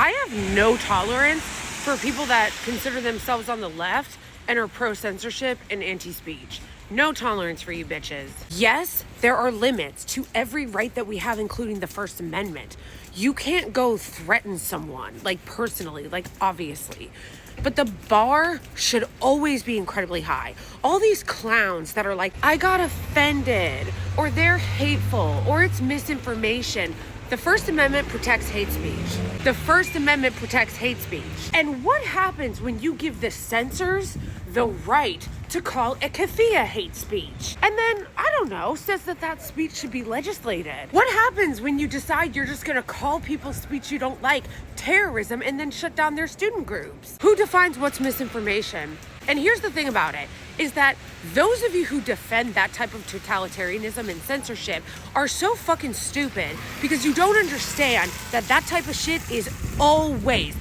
I have no tolerance for people that consider themselves on the left and are pro-censorship and anti-speech. No tolerance for you bitches. Yes, there are limits to every right that we have, including the First Amendment. You can't go threaten someone, like personally, like obviously. But the bar should always be incredibly high. All these clowns that are like, I got offended, or they're hateful, or it's misinformation. The First Amendment protects hate speech. The First Amendment protects hate speech. And what happens when you give the censors the right to call a keffiyeh hate speech? And then, I don't know, says that speech should be legislated. What happens when you decide you're just gonna call people's speech you don't like terrorism and then shut down their student groups? Who defines what's misinformation? And here's the thing about it, is that those of you who defend that type of totalitarianism and censorship are so fucking stupid because you don't understand that that type of shit is always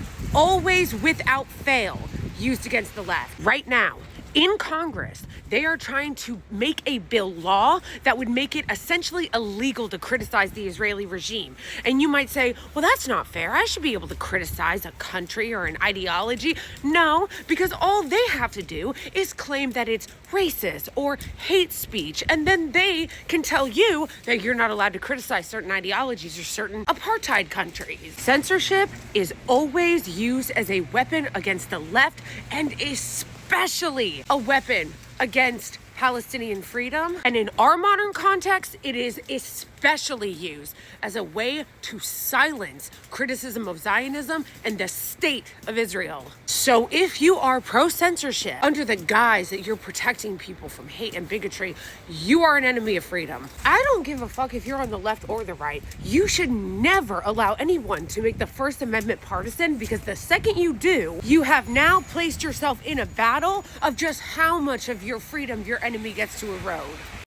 without fail used against the left. Right now, in Congress, they are trying to make a bill law that would make it essentially illegal to criticize the Israeli regime. And you might say, well, that's not fair. I should be able to criticize a country or an ideology. No, because all they have to do is claim that it's racist or hate speech. And then they can tell you that you're not allowed to criticize certain ideologies or certain apartheid countries. Censorship is always used as a weapon against the left, and especially a weapon against Palestinian freedom. And in our modern context, it is especially used as a way to silence criticism of Zionism and the state of Israel. So if you are pro-censorship under the guise that you're protecting people from hate and bigotry, you are an enemy of freedom. I don't give a fuck if you're on the left or the right. You should never allow anyone to make the First Amendment partisan, because the second you do, you have now placed yourself in a battle of just how much of your freedom your enemy gets to erode.